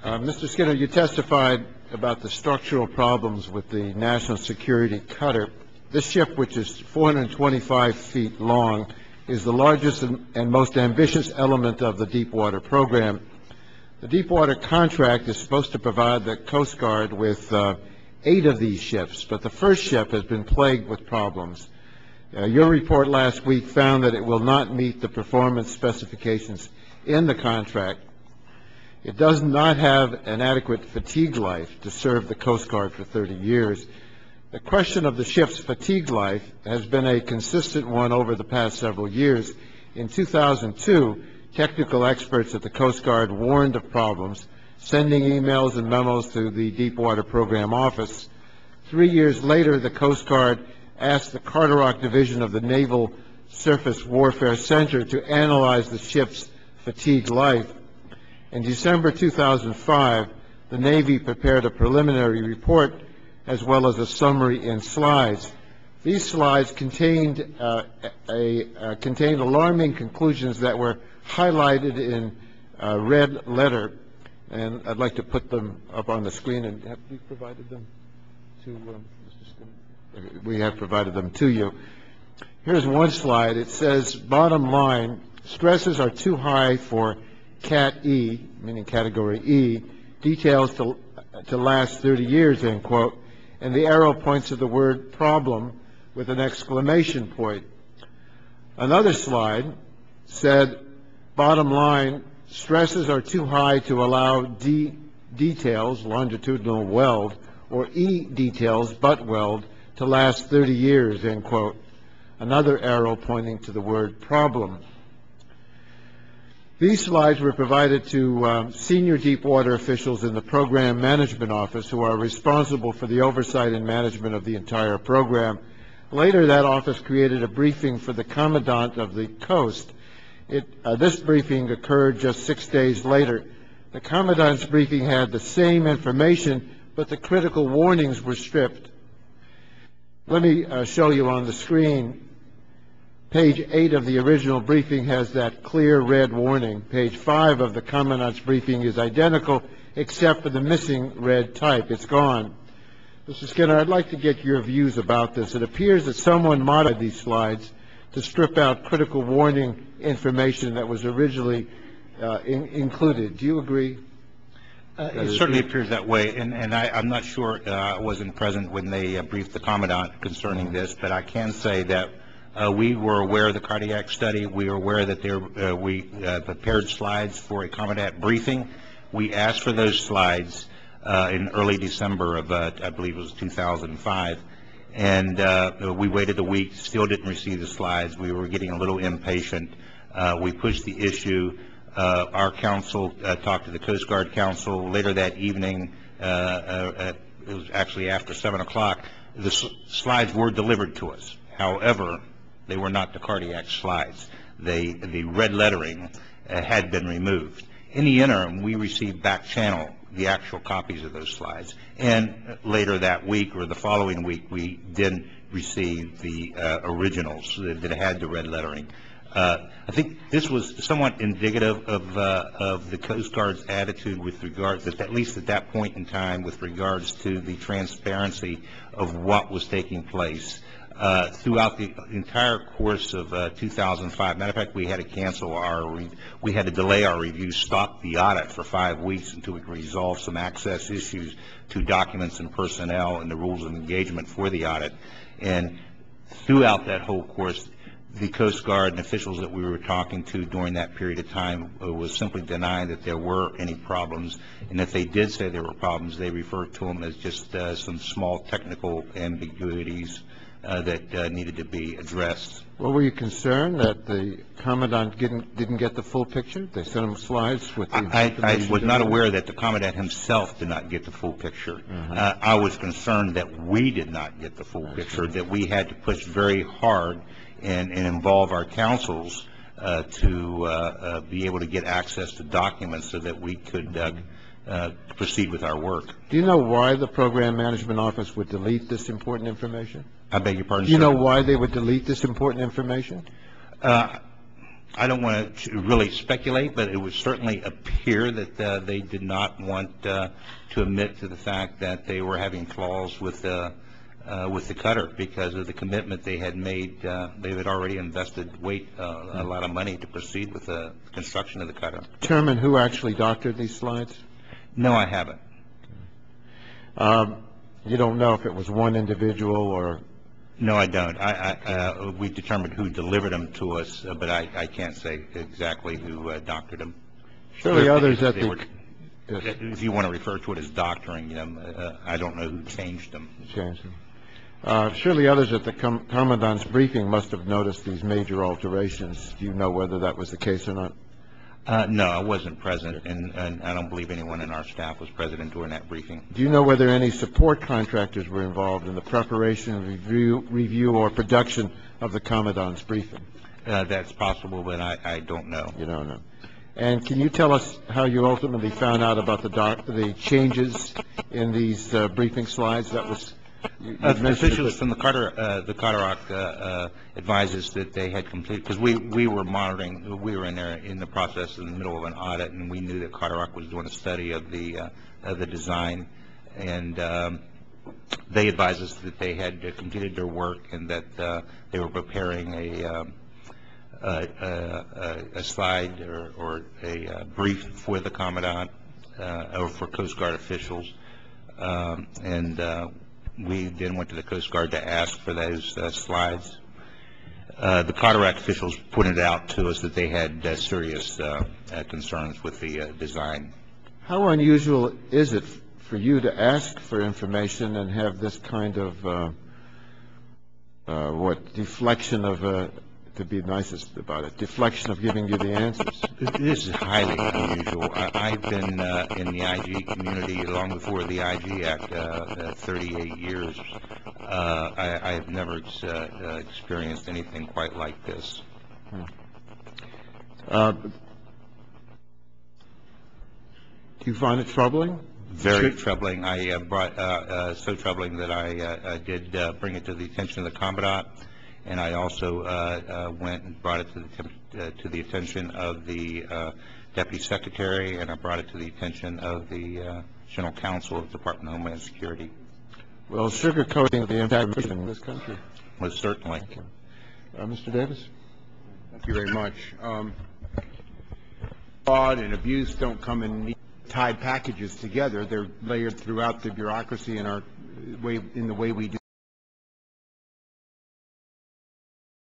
Mr. Skinner, you testified about the structural problems with the National Security Cutter. This ship, which is 425 feet long, is the largest and most ambitious element of the Deepwater program. The Deepwater contract is supposed to provide the Coast Guard with 8 of these ships, but the first ship has been plagued with problems. Your report last week found that it will not meet the performance specifications in the contract. It does not have an adequate fatigue life to serve the Coast Guard for 30 years. The question of the ship's fatigue life has been a consistent one over the past several years. In 2002, technical experts at the Coast Guard warned of problems, sending emails and memos to the Deepwater Program Office. 3 years later, the Coast Guard asked the Carderock Division of the Naval Surface Warfare Center to analyze the ship's fatigue life. In December 2005, the Navy prepared a preliminary report as well as a summary in slides. These slides contained alarming conclusions that were highlighted in red letter, and I'd like to put them up on the screen. And have we provided them to Mr. Skinner? We have provided them to you. Here's one slide. It says, bottom line, stresses are too high for Cat E, meaning Category E, details to last 30 years, end quote. And the arrow points to the word problem with an exclamation point. Another slide said, bottom line, stresses are too high to allow D details, longitudinal weld, or E details, butt weld, to last 30 years, end quote. Another arrow pointing to the word problem. These slides were provided to senior Deepwater officials in the Program Management Office who are responsible for the oversight and management of the entire program. Later, that office created a briefing for the Commandant of the Coast. This briefing occurred just 6 days later. The Commandant's briefing had the same information, but the critical warnings were stripped. Let me show you on the screen. Page 8 of the original briefing has that clear red warning. Page 5 of the Commandant's briefing is identical except for the missing red type. It's gone. Mr. Skinner, I'd like to get your views about this. It appears that someone modified these slides to strip out critical warning information that was originally included. Do you agree? It certainly appears that way, and I'm not sure. I wasn't present when they briefed the Commandant concerning this, but I can say that we were aware of the cardiac study. We were aware that we prepared slides for a Commandant briefing. We asked for those slides in early December of, I believe it was 2005. And we waited a week, still didn't receive the slides. We were getting a little impatient. We pushed the issue. Our counsel talked to the Coast Guard counsel. Later that evening, it was actually after 7 o'clock, the slides were delivered to us. However, they were not the cardiac slides. The red lettering had been removed. In the interim, we received back channel the actual copies of those slides. And later that week or the following week, we did receive the originals that had the red lettering. I think this was somewhat indicative of the Coast Guard's attitude with regards, at least at that point in time, with regards to the transparency of what was taking place. Throughout the entire course of 2005. Matter of fact, we had to cancel we had to delay our review, stop the audit for 5 weeks until we could resolve some access issues to documents and personnel and the rules of engagement for the audit. And throughout that whole course, the Coast Guard and officials that we were talking to during that period of time was simply denying that there were any problems. And if they did say there were problems, they referred to them as just some small technical ambiguities that needed to be addressed. Well, were you concerned that the Commandant didn't get the full picture? They sent him slides with the I was not aware that the Commandant himself did not get the full picture. I was concerned that we did not get the full picture, that we had to push very hard and involve our counsels to be able to get access to documents so that we could proceed with our work. Do you know why the Program Management Office would delete this important information? I beg your pardon, Do you know why they would delete this important information? I don't want to really speculate, but it would certainly appear that they did not want to admit to the fact that they were having flaws with the cutter because of the commitment they had made. They had already invested a lot of money to proceed with the construction of the cutter. Chairman, who actually doctored these slides? No, I haven't. You don't know if it was one individual or... No, I don't. We determined who delivered them to us, but I can't say exactly who doctored them. Surely others at the... If you want to refer to it as doctoring them, I don't know who changed them. Surely others at the Commandant's briefing must have noticed these major alterations. Do you know whether that was the case or not? No, I wasn't present, and I don't believe anyone in our staff was present during that briefing. Do you know whether any support contractors were involved in the preparation, review, or production of the Commandant's briefing? That's possible, but I don't know. You don't know. And can you tell us how you ultimately found out about the changes in these briefing slides? That was... Officials from the Cataract advised us that they had completed, because we were monitoring, we were in the process in the middle of an audit, and we knew that Cataract was doing a study of the design, and they advised us that they had completed their work and that they were preparing a slide or a brief for the Commandant or for Coast Guard officials, and we then went to the Coast Guard to ask for those slides. The Cataract officials pointed out to us that they had serious concerns with the design. How unusual is it for you to ask for information and have this kind of deflection of to be nicest about it, deflection of giving you the answers? This is highly unusual. I've been in the IG community long before the IG Act, 38 years. I have never experienced anything quite like this. Do you find it troubling? Very troubling. So troubling that I did bring it to the attention of the Commandant. And I also went and brought it to the attention of the Deputy Secretary, and I brought it to the attention of the General Counsel of the Department of Homeland Security. Well, sugarcoating the impact in this country. Most certainly. Thank you. Mr. Davis? Thank you very much. Fraud and abuse don't come in neat, tied packages together. They're layered throughout the bureaucracy in the way we do